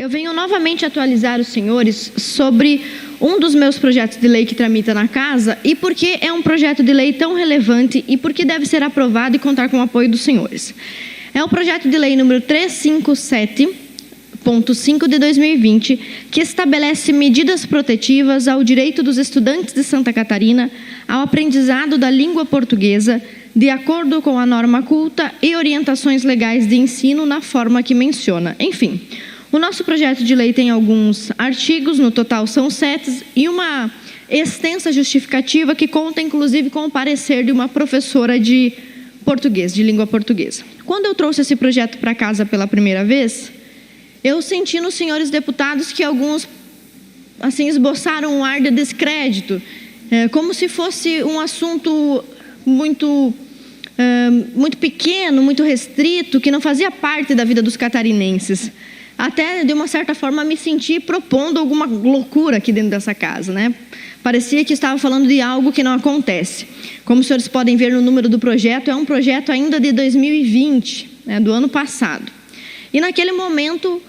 Eu venho novamente atualizar os senhores sobre um dos meus projetos de lei que tramita na casa e por que é um projeto de lei tão relevante e por que deve ser aprovado e contar com o apoio dos senhores. É o projeto de lei número 357.5 de 2020, que estabelece medidas protetivas ao direito dos estudantes de Santa Catarina ao aprendizado da língua portuguesa, de acordo com a norma culta e orientações legais de ensino na forma que menciona. Enfim, o nosso projeto de lei tem alguns artigos, no total são 7, e uma extensa justificativa que conta, inclusive, com o parecer de uma professora de português, de língua portuguesa. Quando eu trouxe esse projeto para casa pela primeira vez, eu senti nos senhores deputados que alguns, assim, esboçaram um ar de descrédito, como se fosse um assunto muito pequeno, muito restrito, que não fazia parte da vida dos catarinenses. Até, de uma certa forma, me senti propondo alguma loucura aqui dentro dessa casa, né? Parecia que estava falando de algo que não acontece. Como os senhores podem ver no número do projeto, é um projeto ainda de 2020, né, do ano passado. E naquele momento,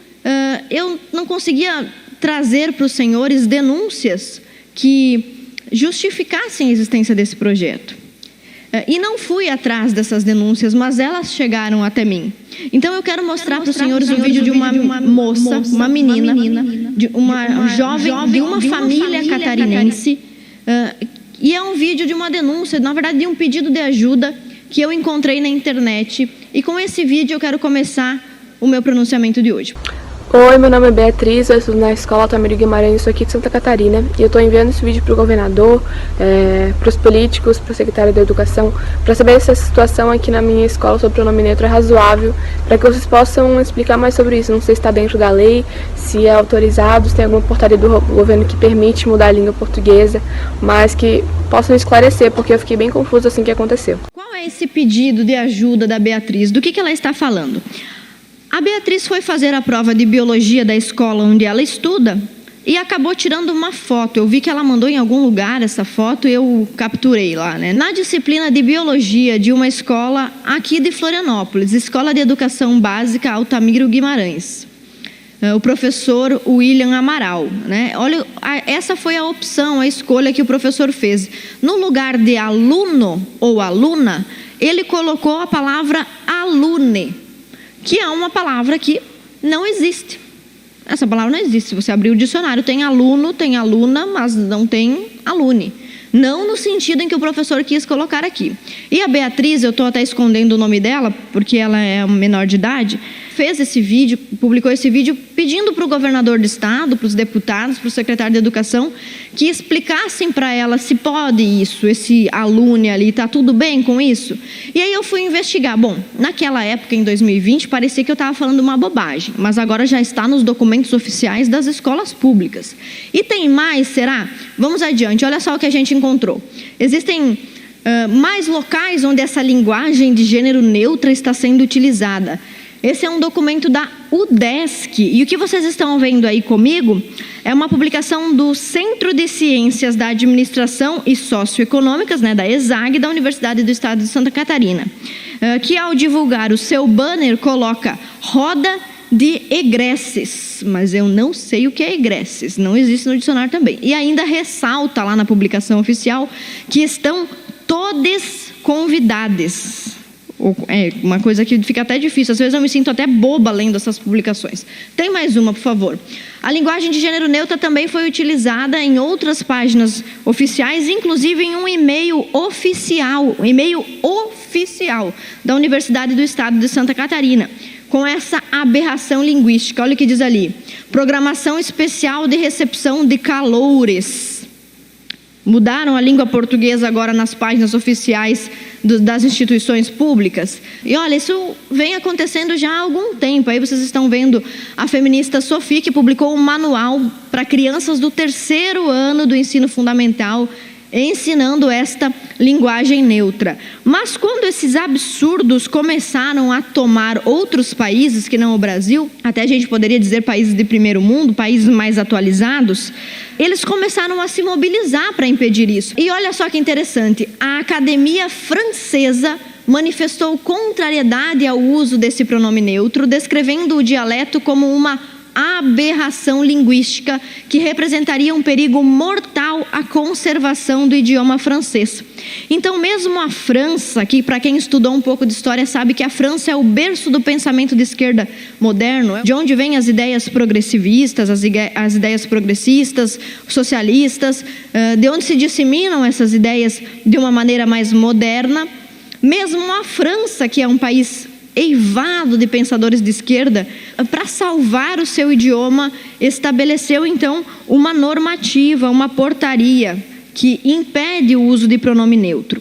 eu não conseguia trazer para os senhores denúncias que justificassem a existência desse projeto. E não fui atrás dessas denúncias, mas elas chegaram até mim. Então eu quero mostrar para os senhores um vídeo de uma moça, uma menina, de uma jovem de uma família catarinense. E é um vídeo de uma denúncia, na verdade de um pedido de ajuda que eu encontrei na internet. E com esse vídeo eu quero começar o meu pronunciamento de hoje. Oi, meu nome é Beatriz, eu estudo na escola Altamiro Guimarães, sou aqui de Santa Catarina e eu estou enviando esse vídeo para o governador, para os políticos, para o secretário da Educação, para saber se essa situação aqui na minha escola sobre o pronome neutro é razoável, para que vocês possam explicar mais sobre isso. Não sei se está dentro da lei, se é autorizado, se tem alguma portaria do governo que permite mudar a língua portuguesa, mas que possam esclarecer, porque eu fiquei bem confusa assim que aconteceu. Qual é esse pedido de ajuda da Beatriz? Do que ela está falando? A Beatriz foi fazer a prova de biologia da escola onde ela estuda e acabou tirando uma foto. Eu vi que ela mandou em algum lugar essa foto e eu capturei lá, né? Na disciplina de biologia de uma escola aqui de Florianópolis, Escola de Educação Básica Altamiro Guimarães. O professor William Amaral, né? Olha, essa foi a opção, a escolha que o professor fez. No lugar de aluno ou aluna, ele colocou a palavra alune, que é uma palavra que não existe. Essa palavra não existe. Se você abrir o dicionário, tem aluno, tem aluna, mas não tem alune. Não no sentido em que o professor quis colocar aqui. E a Beatriz, eu estou até escondendo o nome dela, porque ela é menor de idade, fez esse vídeo, publicou esse vídeo pedindo para o governador do estado, para os deputados, para o secretário de Educação, que explicassem para ela se pode isso, esse aluno ali, está tudo bem com isso? E aí eu fui investigar. Bom, naquela época, em 2020, parecia que eu estava falando uma bobagem, mas agora já está nos documentos oficiais das escolas públicas. E tem mais, será? Vamos adiante, olha só o que a gente encontrou. Existem mais locais onde essa linguagem de gênero neutra está sendo utilizada. Esse é um documento da UDESC, e o que vocês estão vendo aí comigo é uma publicação do Centro de Ciências da Administração e Socioeconômicas, né, da ESAG, da Universidade do Estado de Santa Catarina, que ao divulgar o seu banner coloca roda de egresses, mas eu não sei o que é egresses, não existe no dicionário também. E ainda ressalta lá na publicação oficial que estão todes convidados. É uma coisa que fica até difícil, às vezes eu me sinto até boba lendo essas publicações. Tem mais uma, por favor. A linguagem de gênero neutra também foi utilizada em outras páginas oficiais, inclusive em um e-mail oficial da Universidade do Estado de Santa Catarina, com essa aberração linguística. Olha o que diz ali: programação especial de recepção de caloures. Mudaram a língua portuguesa agora nas páginas oficiais das instituições públicas. E olha, isso vem acontecendo já há algum tempo. Aí vocês estão vendo a feminista Sophie, que publicou um manual para crianças do 3º ano do ensino fundamental, ensinando esta linguagem neutra. Mas quando esses absurdos começaram a tomar outros países que não o Brasil, até a gente poderia dizer países de primeiro mundo, países mais atualizados, eles começaram a se mobilizar para impedir isso. E olha só que interessante, a Academia Francesa manifestou contrariedade ao uso desse pronome neutro, descrevendo o dialeto como uma aberração linguística que representaria um perigo mortal à conservação do idioma francês. Então, mesmo a França, que para quem estudou um pouco de história sabe que a França é o berço do pensamento de esquerda moderno, de onde vêm as ideias progressivistas, as ideias progressistas, socialistas, de onde se disseminam essas ideias de uma maneira mais moderna. Mesmo a França, que é um país eivado de pensadores de esquerda, para salvar o seu idioma, estabeleceu então uma normativa, uma portaria que impede o uso de pronome neutro.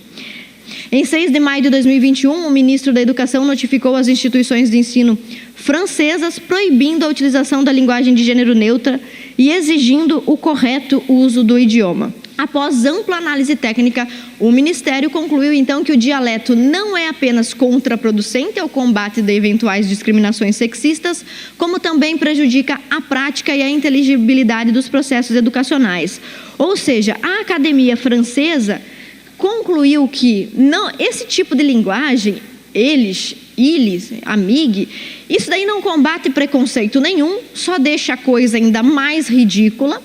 Em 6 de maio de 2021, o ministro da Educação notificou as instituições de ensino francesas proibindo a utilização da linguagem de gênero neutra e exigindo o correto uso do idioma. Após ampla análise técnica, o Ministério concluiu então que o dialeto não é apenas contraproducente ao combate de eventuais discriminações sexistas, como também prejudica a prática e a inteligibilidade dos processos educacionais. Ou seja, a Academia Francesa concluiu que esse tipo de linguagem, eles, amig, isso daí não combate preconceito nenhum, só deixa a coisa ainda mais ridícula.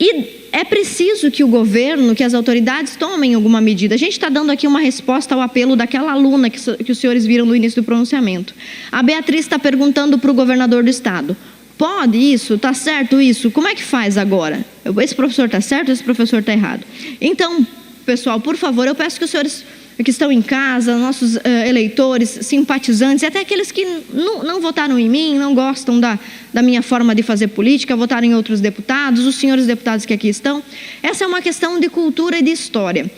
E é preciso que o governo, que as autoridades tomem alguma medida. A gente está dando aqui uma resposta ao apelo daquela aluna que os senhores viram no início do pronunciamento. A Beatriz está perguntando para o governador do estado: pode isso? Está certo isso? Como é que faz agora? Esse professor está certo, esse professor está errado. Então, pessoal, por favor, eu peço que os senhores que estão em casa, nossos eleitores, simpatizantes, e até aqueles que não votaram em mim, não gostam da minha forma de fazer política, votaram em outros deputados, os senhores deputados que aqui estão. Essa é uma questão de cultura e de história.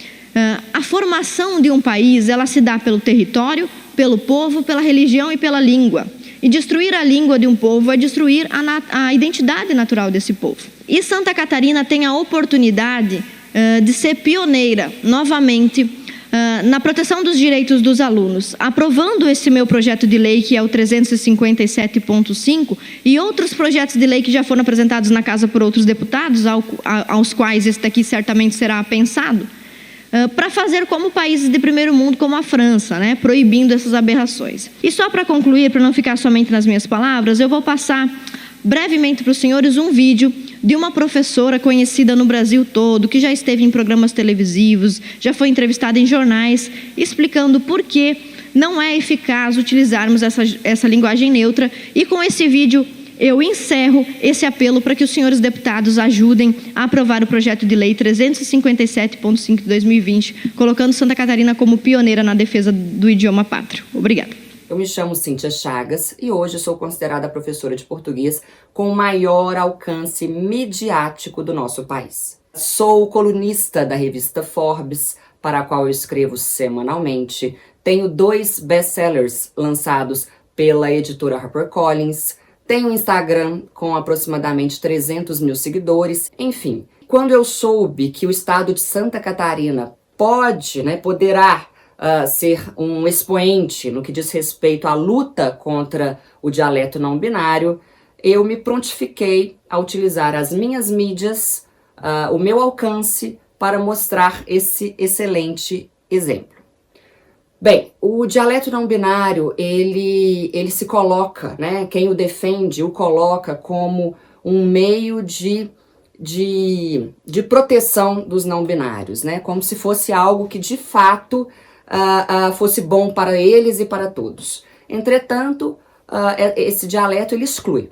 A formação de um país, ela se dá pelo território, pelo povo, pela religião e pela língua. E destruir a língua de um povo é destruir a identidade natural desse povo. E Santa Catarina tem a oportunidade de ser pioneira, novamente, na proteção dos direitos dos alunos, aprovando esse meu projeto de lei, que é o 357.5, e outros projetos de lei que já foram apresentados na casa por outros deputados, aos quais este aqui certamente será pensado, para fazer como países de primeiro mundo, como a França, né, proibindo essas aberrações. E só para concluir, para não ficar somente nas minhas palavras, eu vou passar brevemente para os senhores um vídeo de uma professora conhecida no Brasil todo, que já esteve em programas televisivos, já foi entrevistada em jornais, explicando por que não é eficaz utilizarmos essa linguagem neutra. E com esse vídeo eu encerro esse apelo para que os senhores deputados ajudem a aprovar o projeto de lei 357.5 de 2020, colocando Santa Catarina como pioneira na defesa do idioma pátrio. Obrigada. Eu me chamo Cíntia Chagas e hoje sou considerada professora de português com o maior alcance midiático do nosso país. Sou colunista da revista Forbes, para a qual eu escrevo semanalmente. Tenho 2 best-sellers lançados pela editora HarperCollins. Tenho um Instagram com aproximadamente 300 mil seguidores. Enfim, quando eu soube que o estado de Santa Catarina poderá ser um expoente no que diz respeito à luta contra o dialeto não binário, eu me prontifiquei a utilizar as minhas mídias, o meu alcance, para mostrar esse excelente exemplo. Bem, o dialeto não binário, ele se coloca, né, quem o defende o coloca como um meio de proteção dos não binários, né, como se fosse algo que de fato fosse bom para eles e para todos. Entretanto, esse dialeto ele exclui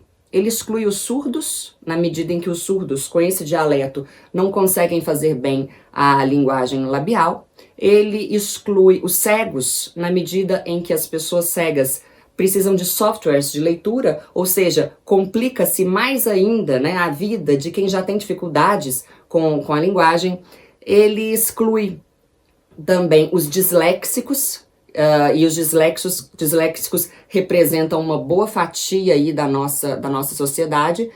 os surdos, na medida em que os surdos com esse dialeto não conseguem fazer bem a linguagem labial. Ele exclui os cegos, na medida em que as pessoas cegas precisam de softwares de leitura, ou seja, complica-se mais ainda, né, a vida de quem já tem dificuldades com a linguagem. Ele exclui também os disléxicos, e os disléxicos representam uma boa fatia aí da nossa sociedade.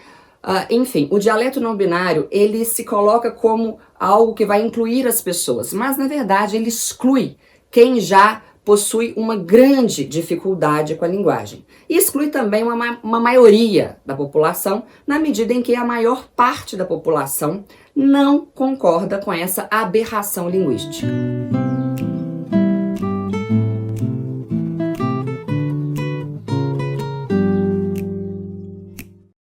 Enfim, o dialeto não binário, ele se coloca como algo que vai incluir as pessoas, mas na verdade ele exclui quem já possui uma grande dificuldade com a linguagem. E exclui também uma maioria da população, na medida em que a maior parte da população não concorda com essa aberração linguística.